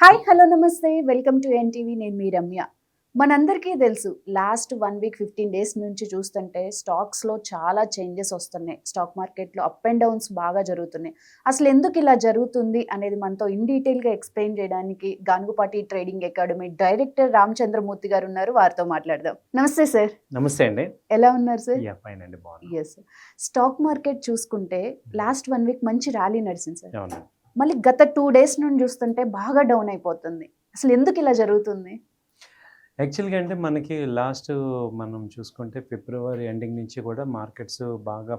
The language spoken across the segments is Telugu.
హాయ్ హలో నమస్తే వెల్కమ్ టు ఎన్టీవీ. నేను మీ రమ్య. మనందరికీ తెలుసు లాస్ట్ 1 వీక్ 15 డేస్ నుంచి చూస్తుంటే స్టాక్స్లో చాలా చేంజెస్ వస్తున్నాయి. స్టాక్ మార్కెట్లో అప్ అండ్ డౌన్స్ బాగా జరుగుతున్నాయి. అసలు ఎందుకు ఇలా జరుగుతుంది అనేది మనతో ఇన్ డీటెయిల్గా ఎక్స్ప్లెయిన్ చేయడానికి Ganugupati trading academy director Ramachandramurthy గారు ఉన్నారు. వారితో మాట్లాడదాం. నమస్తే సార్. నమస్తే అండి. ఎలా ఉన్నారు సార్? ఫైన్ అండి, బాగున్నాను. ఎస్. స్టాక్ మార్కెట్ చూసుకుంటే లాస్ట్ 1 వీక్ మంచి ర్యాలీ నడిచింది సార్. అవునండి. మళ్ళీ గత 2 డేస్ నుండి చూస్తుంటే బాగా డౌన్ అయిపోతుంది. అసలు ఎందుకు ఇలా జరుగుతుంది? యాక్చువల్గా అంటే మనకి మనం చూసుకుంటే ఫిబ్రవరి ఎండింగ్ నుంచి కూడా మార్కెట్స్ బాగా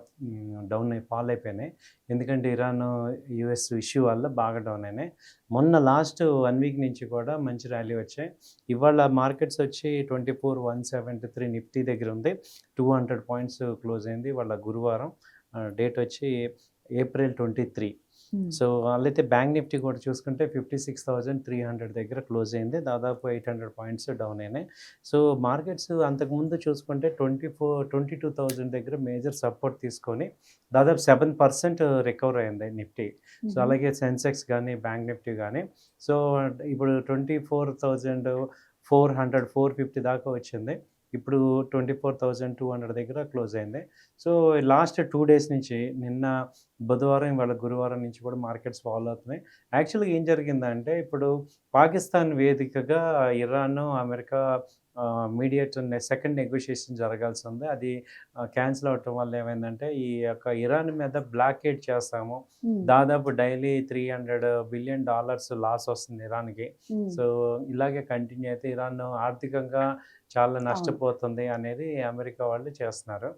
ఫాల్ అయిపోయినాయి. ఎందుకంటే ఇరాన్ యుఎస్ ఇష్యూ వల్ల బాగా డౌన్ అయినాయి. మొన్న లాస్ట్ 1 వీక్ నుంచి కూడా మంచి ర్యాలీ వచ్చాయి. ఇవాళ మార్కెట్స్ వచ్చి 24,173 నిఫ్టీ దగ్గర ఉంది. 200 పాయింట్స్ క్లోజ్ అయింది. ఇవాళ గురువారం, డేట్ వచ్చి ఏప్రిల్ 23. సో వాళ్ళైతే బ్యాంక్ నిఫ్టీ కూడా చూసుకుంటే 56,300 దగ్గర క్లోజ్ అయింది. దాదాపు 800 పాయింట్స్ డౌన్ అయినాయి. సో మార్కెట్స్ అంతకుముందు చూసుకుంటే 22,000 దగ్గర మేజర్ సపోర్ట్ తీసుకొని దాదాపు 7% రికవర్ అయింది నిఫ్టీ. సో అలాగే సెన్సెక్స్ కానీ బ్యాంక్ నిఫ్టీ కానీ. సో ఇప్పుడు 24,400 450 దాకా వచ్చింది. ఇప్పుడు 24,200 దగ్గర క్లోజ్ అయింది. సో లాస్ట్ 2 డేస్ నుంచి నిన్న బుధవారం ఇవాళ గురువారం నుంచి కూడా మార్కెట్స్ ఫాలో అవుతున్నాయి. యాక్చువల్గా ఏం జరిగిందంటే ఇప్పుడు పాకిస్తాన్ వేదికగా Iran America mediate second negotiation జరగాల్సి ఉంది. అది క్యాన్సిల్ అవటం వల్ల ఏమైందంటే ఈ యొక్క ఇరాన్ మీద బ్లాకేడ్ చేస్తాము, దాదాపు డైలీ $300 బిలియన్ లాస్ వస్తుంది ఇరాన్కి. సో ఇలాగే కంటిన్యూ అయితే ఇరాన్ ఆర్థికంగా చాలా నష్టపోతుంది అనేది అమెరికా వాళ్ళు చేస్తున్నారు.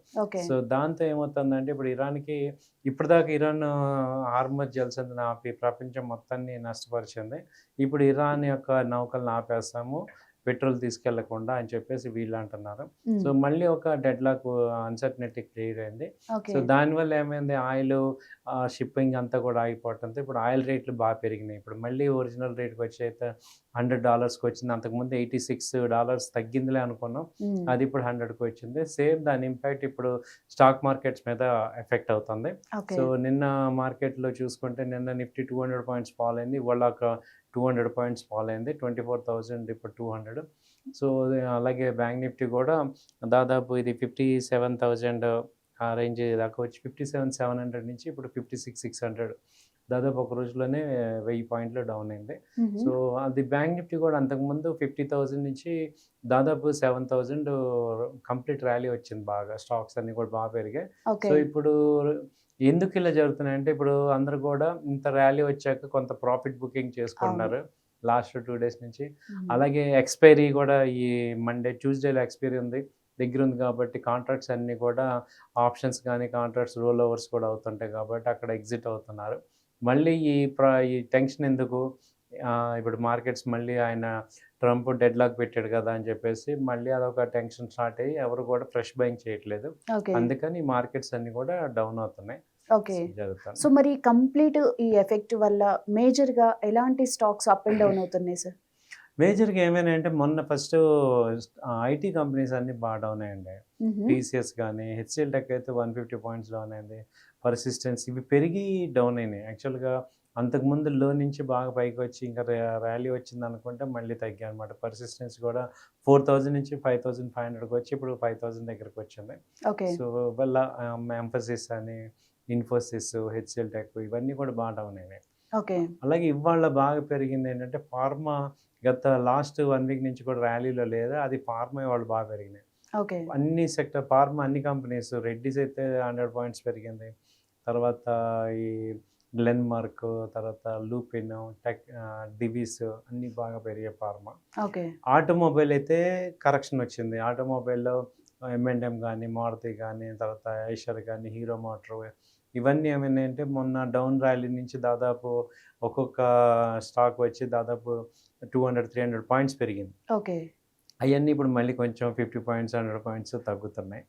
సో దాంతో ఏమవుతుందంటే ఇప్పుడు ఇరాన్కి ఇప్పటిదాకా ఇరాన్ హార్మజ్ జలసంధిని ఆపి ప్రపంచం మొత్తాన్ని నష్టపరిచింది. ఇప్పుడు ఇరాన్ యొక్క నౌకలను ఆపేస్తాము, పెట్రోల్ తీసుకెళ్లకుండా అని చెప్పేసి వీళ్ళు అంటున్నారు. సో మళ్ళీ ఒక డెడ్ లాక్ అన్సర్టనిటీ క్లియర్ అయింది. సో దానివల్ల ఏమైంది, ఆయిల్ షిప్పింగ్ అంతా కూడా ఆగిపోవడంతో ఇప్పుడు ఆయిల్ రేట్లు బాగా పెరిగినాయి. ఇప్పుడు మళ్ళీ ఒరిజినల్ రేట్కి వచ్చి అయితే $100కి వచ్చింది. అంతకుముందు $86 తగ్గిందిలే అనుకున్నాం, అది ఇప్పుడు 100కి వచ్చింది. సేమ్ దాని ఇంపాక్ట్ ఇప్పుడు స్టాక్ మార్కెట్స్ మీద ఎఫెక్ట్ అవుతుంది. సో నిన్న మార్కెట్లో చూసుకుంటే నిన్న నిఫ్టీ 200 పాయింట్స్ ఫాల్ అయింది. ఇవాళ ఒక 200 పాయింట్స్ ఫాల్ అయింది. 24,000 ఇప్పుడు 200. సో అలాగే బ్యాంక్ నిఫ్టీ కూడా దాదాపు ఇది 57,000 ఆ రేంజ్ దాకా వచ్చి 57,700 నుంచి ఇప్పుడు 56,600, దాదాపు ఒక రోజులోనే 1000 పాయింట్లు డౌన్ అయింది. సో అది బ్యాంక్ నిఫ్టీ కూడా అంతకుముందు 50,000 నుంచి దాదాపు 7,000 కంప్లీట్ ర్యాలీ వచ్చింది. బాగా స్టాక్స్ అన్ని కూడా బాగా పెరిగాయి. సో ఇప్పుడు ఎందుకు ఇలా జరుగుతున్నాయంటే ఇప్పుడు అందరు కూడా ఇంత ర్యాలీ వచ్చాక కొంత ప్రాఫిట్ బుకింగ్ చేసుకుంటున్నారు లాస్ట్ 2 డేస్ నుంచి. అలాగే ఎక్స్పైరీ కూడా ఈ ట్యూస్డేలో ఎక్స్పైరీ దగ్గర ఉంది కాబట్టి కాంట్రాక్ట్స్ అన్నీ కూడా ఆప్షన్స్ కానీ కాంట్రాక్ట్స్ రోల్ ఓవర్స్ కూడా అవుతుంటాయి కాబట్టి అక్కడ ఎగ్జిట్ అవుతున్నారు. మళ్ళీ ఈ టెన్షన్ ఎందుకు, ఇప్పుడు మార్కెట్స్ మళ్ళీ ఆయన ట్రంప్ డెడ్ లాక్ పెట్టాడు కదా అని చెప్పేసి మళ్ళీ అదొక టెన్షన్ స్టార్ట్ అయ్యి ఎవరు కూడా ఫ్రెష్ బయింగ్ చేయట్లేదు. అందుకని మార్కెట్స్ అన్ని కూడా డౌన్ అవుతున్నాయి. సో మరి కంప్లీట్ ఈ ఎఫెక్ట్ వల్ల మేజర్గా ఎలాంటి స్టాక్స్ అప్ అండ్ డౌన్ అవుతున్నాయి సార్? మేజర్గా ఏమైనా అంటే మొన్న ఫస్ట్ ఐటీ కంపెనీస్ అన్ని బాగా డౌన్ అయ్యండి. టీసీఎస్ కానీ హెచ్సిఎల్ టెక్ అయితే 150 పాయింట్స్ డౌన్ అయింది. పర్సిస్టెన్స్ ఇవి పెరిగి డౌన్ అయినాయి. యాక్చువల్గా అంతకుముందు లో నుంచి బాగా పైకి వచ్చి ఇంకా ర్యాలీ వచ్చింది అనుకుంటే మళ్ళీ తగ్గాయి అనమాట. పర్సిస్టెన్స్ కూడా 4,000 నుంచి 5,500కి వచ్చి ఇప్పుడు 5,000 దగ్గరకు వచ్చింది. సో వల్ల ఎంఫసిస్ అని ఇన్ఫోసిస్, హెచ్సిఎల్ టెక్ ఇవన్నీ కూడా బాగా డౌన్ అయినాయి. అలాగే ఇవాళ బాగా పెరిగింది ఏంటంటే ఫార్మా. గత లాస్ట్ 1 వీక్ నుంచి కూడా ర్యాలీలో లేదా, అది ఫార్మా వాళ్ళు బాగా పెరిగినాయి. అన్ని సెక్టర్ ఫార్మా అన్ని కంపెనీస్. రెడ్డిస్ అయితే 100 పాయింట్స్ పెరిగింది. తర్వాత ఈ గ్లెన్మార్క్, తర్వాత లూపిన్, డివిస్ అన్ని బాగా పెరిగాయి ఫార్మా. ఆటోమొబైల్ అయితే కరెక్షన్ వచ్చింది. ఆటోమొబైల్లో M&M కానీ మారుతి కానీ తర్వాత ఐషర్ కానీ హీరో మోటార్ ఇవన్నీ ఏమైనాయంటే మొన్న డౌన్ ర్యాలీ నుంచి దాదాపు ఒక్కొక్క స్టాక్ వచ్చి దాదాపు 200-300 పాయింట్స్ పెరిగింది. అవన్నీ ఇప్పుడు మళ్ళీ కొంచెం 50 పాయింట్స్ 100 పాయింట్స్ తగ్గుతున్నాయి.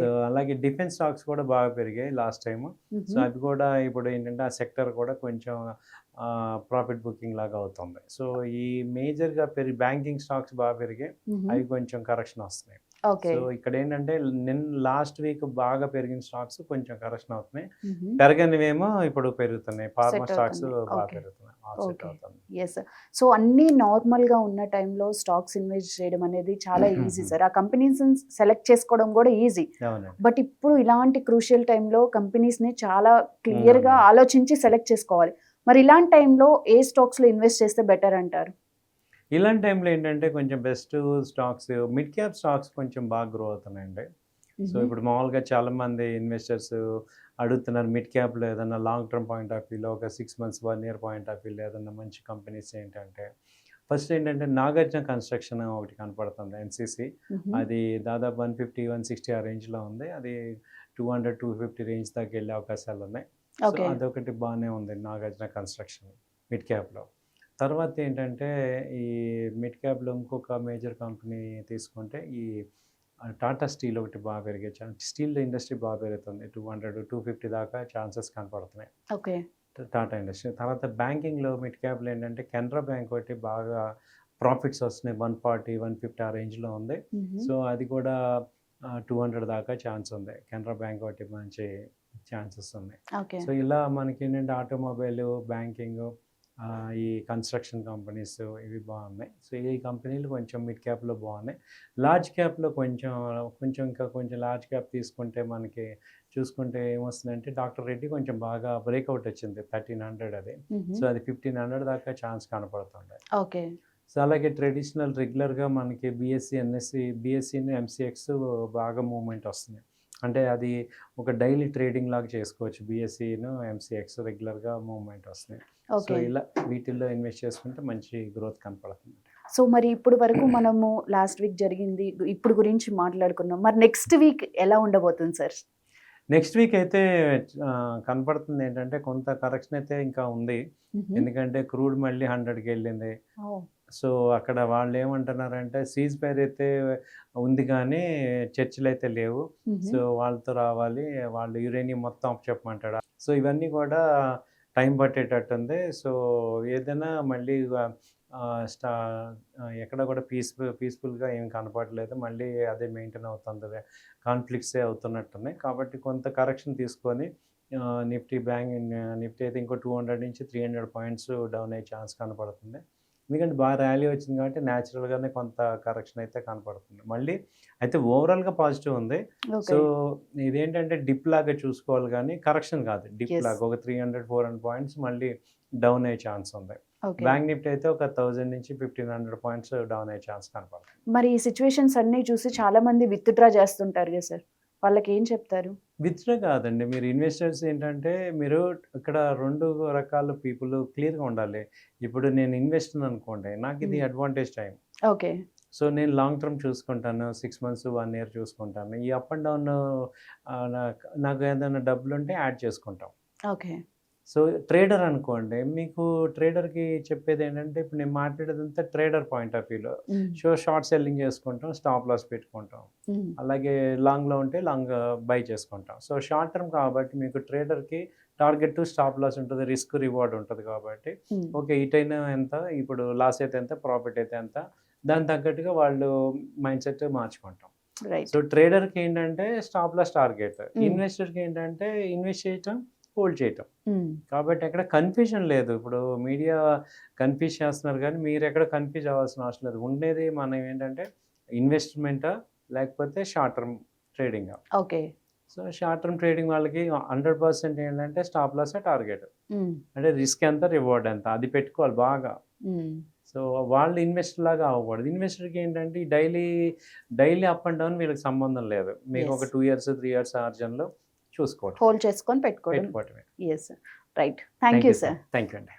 సో అలాగే డిఫెన్స్ స్టాక్స్ కూడా బాగా పెరిగాయి లాస్ట్ టైం. సో అవి కూడా ఇప్పుడు ఏంటంటే ఆ సెక్టర్ కూడా కొంచెం ప్రాఫిట్ బుకింగ్ లాగా అవుతుంది. సో ఈ మేజర్గా బ్యాంకింగ్ స్టాక్స్ బాగా పెరిగాయి, అవి కొంచెం కరెక్షన్ వస్తున్నాయి. ఓకే. సో ఇక్కడ ఏంటంటే లాస్ట్ వీక్ బాగా పెరిగిన స్టాక్స్ కొంచెం కరెక్షన్ అవుతున్నాయి. పెరగనివేమో ఇప్పుడు పెరుగుతున్నాయి. ఫార్మా సెట్ స్టాక్స్ అవుతుంది. బాగా ఓకే. పెరుగుతున్నాయి. Offset okay. అవుతుంది. యెస్. సో, అన్నీ నార్మల్‌గా ఉన్న టైంలో స్టాక్స్ ఇన్వెస్ట్ చేయడం అనేది చాలా ఈజీ సార్. ఆ కంపెనీస్‌ని సెలెక్ట్ చేసుకోవడం కూడా ఈజీ. అవునండి. బట్ ఇప్పుడు ఇలాంటి క్రూషియల్ టైంలో కంపెనీస్‌ని చాలా క్లియర్‌గా అవునండి. ఆలోచించి సెలెక్ట్ చేసుకోవాలి. మరి ఇలాంటి టైంలో ఏ స్టాక్స్‌లో ఇన్వెస్ట్ చేస్తే బెటర్ అంటారు? ఇలాంటి టైంలో ఏంటంటే కొంచెం best stocks, mid cap stocks కొంచెం బాగా గ్రో అవుతున్నాయండి. సో హుహు. ఇప్పుడు మామూలుగా చాలామంది ఇన్వెస్టర్స్ అడుగుతున్నారు మిడ్ క్యాప్‌లో ఏదన్నా లాంగ్ టర్మ్ పాయింట్ ఆఫ్ వ్యూలో ఒక 6 మంత్స్, 1 ఇయర్ పాయింట్ ఆఫ్ వ్యూలో ఏదన్నా మంచి కంపెనీస్ ఏంటంటే, ఫస్ట్ ఏంటంటే నాగార్జున కన్‌స్ట్రక్షన్ ఒకటి కనపడుతుంది ఎన్‌సీసీ. హుహు. అది దాదాపు 150, 160 ఆ రేంజ్‌లో ఉంది. అది 200, 250 రేంజ్ దాకా వెళ్ళే అవకాశాలున్నాయి. So okay. అదొకటి బానే ఉంది నాగార్జున కన్‌స్ట్రక్షన్ మిడ్ క్యాప్‌లో. తర్వాత ఏంటంటే ఈ మిడ్ క్యాప్‌లో ఇంకొక మేజర్ కంపెనీ తీసుకుంటే ఈ టాటా స్టీల్ ఒకటి బాగా పెరిగే స్టీల్ ఇండస్ట్రీ బాగా పెరుగుతుంది. 200, 250 దాకా ఛాన్సెస్ కనపడుతున్నాయి. ఓకే. టాటా ఇండస్ట్రీ. తర్వాత బ్యాంకింగ్‌లో మిడ్ క్యాప్‌లో ఏంటంటే కెనరా బ్యాంక్ ఒకటి బాగా ప్రాఫిట్స్ వస్తున్నాయి. 140, 150 ఆ రేంజ్‌లో ఉంది. హుహు. సో అది కూడా 200 దాకా ఛాన్స్ ఉంది. కెనరా బ్యాంక్ ఒకటి మంచి ఛాన్సెస్ ఉన్నాయి. ఓకే. సో ఇలా మనకేంటంటే ఆటోమొబైలు, బ్యాంకింగు, ఈ కన్‌స్ట్రక్షన్ కంపెనీస్ ఇవి బాగున్నాయి. సో ఈ కంపెనీలు కొంచెం మిడ్ క్యాప్‌లో బాగున్నాయి. లార్జ్ క్యాప్‌లో కొంచెం లార్జ్ క్యాప్ తీసుకుంటే మనకి చూసుకుంటే ఏమొస్తుందంటే డాక్టర్ రెడ్డి కొంచెం బాగా బ్రేకౌట్ వచ్చింది. 1300 అది. హుహు. సో అది 1500 దాకా ఛాన్స్ కనపడుతుంది. ఓకే. సో అలాగే ట్రెడిషనల్ రెగ్యులర్‌గా మనకి బీఎస్సీ, ఎన్ఎస్సీ, బీఎస్సీను, ఎంసీఎక్స్ బాగా మూవ్‌మెంట్ వస్తున్నాయి. అంటే అది ఒక డైలీ ట్రేడింగ్ లాగా చేసుకోవచ్చు. బీఎస్సీను, ఎంసీఎక్స్ రెగ్యులర్‌గా మూవ్‌మెంట్ వస్తున్నాయి. So okay. ఇలా వీటిల్లో ఇన్వెస్ట్ చేసుకుంటే మంచి గ్రోత్ కనపడుతుంది. సో, మరి ఇప్పుడు వరకు మనము లాస్ట్ వీక్ జరిగింది, ఇప్పుడు గురించి మాట్లాడుకున్నాం. మరి నెక్స్ట్ వీక్ ఎలా ఉండబోతుంది సార్? నెక్స్ట్ వీక్ అయితే కనపడుతుంది ఏంటంటే కొంత కరెక్షన్ అయితే ఇంకా ఉంది. హుహు. ఎందుకంటే క్రూడ్ మళ్ళీ 100కి వెళ్ళింది. ఓహ్! సో అక్కడ వాళ్ళేమంటున్నారంటే సీజ్ ఫైర్ అయితే ఉంది కానీ చర్చలయితే లేవు. హుహు. సో వాళ్ళతో రావాలి. వాళ్ళు యురేనియం మొత్తం అప్పచెప్పమంటాడు. సో ఇవన్నీ కూడా టైం పట్టేటట్టుంది. సో ఏదైనా మళ్ళీ ఆహ్, స్టా ఎక్కడ కూడా పీస్‌ఫుల్‌గా ఏం కనపడలేదు. మళ్ళీ అదే మెయింటైన్ అవుతుంది. కాన్‌ఫ్లిక్ట్సే అవుతున్నట్టున్నాయి. కాబట్టి కొంత కరెక్షన్ తీసుకొని నిఫ్టీ అయితే ఇంకో 200 నుంచి 300 పాయింట్స్ డౌన్ అయ్యే ఛాన్స్ కనపడుతుంది. ఎందుకంటే బాగా ర్యాలీ వచ్చింది కాబట్టి న్యాచురల్‌గానే కొంత కరెక్షన్ అయితే కనపడుతుంది. మళ్ళీ అయితే ఓవరాల్‌గా పాజిటివ్ ఉంది. So okay. ఇదేంటంటే డిప్ లాగా చూసుకోవాలి గానీ కరెక్షన్ కాదు. Dip yes. లాగా ఒక 300, 400 పాయింట్స్ మళ్ళీ డౌన్ అయ్యే ఛాన్స్ ఉంది. ఓకే. బ్యాంక్ నిఫ్టీ అయితే ఒక 1000 నుంచి 1500 పాయింట్స్ డౌన్ అయ్యే ఛాన్స్ కనపడుతుంది. మరి ఈ సిట్యుయేషన్స్ అన్నీ చూసి చాలా మంది విత్‌డ్రా చేస్తుంటారు కదా సార్! వాళ్ళకేం చెప్తారు? విత్‌డ్రా కాదండి. మీరు ఇన్వెస్టర్స్ ఏంటంటే మీరు ఇక్కడ 2 రకాల పీపుల్ క్లియర్‌గా ఉండాలి. ఇప్పుడు నేను ఇన్వెస్టర్ అనుకోండి. నాకిది హ్మ్. Advantage time. ఓకే. సో నేను లాంగ్ టర్మ్ చూసుకుంటాను. 6 మంత్స్, 1 ఇయర్ చూసుకుంటాను. ఈ అప్ అండ్ డౌన్ నాకు ఏదైనా డబ్బులుంటే యాడ్ చేసుకుంటాం. ఓకే. సో ట్రేడర్ అనుకోండి. మీకు ట్రేడర్‌కి చెప్పేదేంటంటే ఇప్పుడు నేను మాట్లాడేదంతా ట్రేడర్ పాయింట్ ఆఫ్ వ్యూలో. హ్మ్. షార్ట్ సెల్లింగ్ చేసుకుంటాం. స్టాప్ లాస్ పెట్టుకుంటాం. హ్మ్. అలాగే లాంగ్‌లో ఉంటే లాంగ్ బై చేసుకుంటాం. సో షార్ట్ టర్మ్ కాబట్టి మీకు ట్రేడర్‌కి టార్గెట్ టు స్టాప్ లాస్ ఉంటది. రిస్క్ రివార్డ్ ఉంటది కాబట్టి హ్మ్. ఓకే. ఇటైనా ఎంత, ఇప్పుడు లాస్ అయితే ఎంత, ప్రాఫిట్ అయితే ఎంత, దానికి తగ్గట్టుగా వాళ్ళు మైండ్ సెట్ మార్చుకుంటాం. రైట్. సో ట్రేడర్‌కి ఏంటంటే స్టాప్ లాస్ టార్గెట్. హ్మ్. ఇన్వెస్టర్‌కి ఏంటంటే ఇన్వెస్ట్ చేయటం, హోల్డ్ చేయటం. హ్మ్. కాబట్టి ఎక్కడ కన్‌ఫ్యూజన్ లేదు. ఇప్పుడు మీడియా కన్‌ఫ్యూజ్ చేస్తున్నారు కానీ మీరెక్కడ కన్‌ఫ్యూజ్ అవ్వాల్సిన అవసరం లేదు. ఉండేది మనం ఏంటంటే ఇన్వెస్ట్‌మెంటా లేకపోతే షార్ట్ టర్మ్ ట్రేడింగా. Okay. So short term trading వాళ్ళకి 100% ఏంటంటే స్టాప్ లాసే టార్గెట్. హ్మ్. అంటే రిస్క్ ఎంత, రివార్డ్ ఎంత అది పెట్టుకోవాలి బాగా. హ్మ్. సో వాళ్ళు ఇన్వెస్టర్ లాగా అవ్వకూడదు. ఇన్వెస్టర్‌కి ఏంటంటే ఈ డైలీ అప్ అండ్ డౌన్ వీళ్ళకి సంబంధం లేదు. మీకు ఒక యెస్. 2 ఇయర్స్, 3 ఇయర్స్ ఆర్జన్‌లో చూసుకోవటమే. హోల్డ్ చేసుకొని పెట్టుకోవడం. పెట్టుకోవటమే. Yes. Right. Thank you sir. Thank you అండి.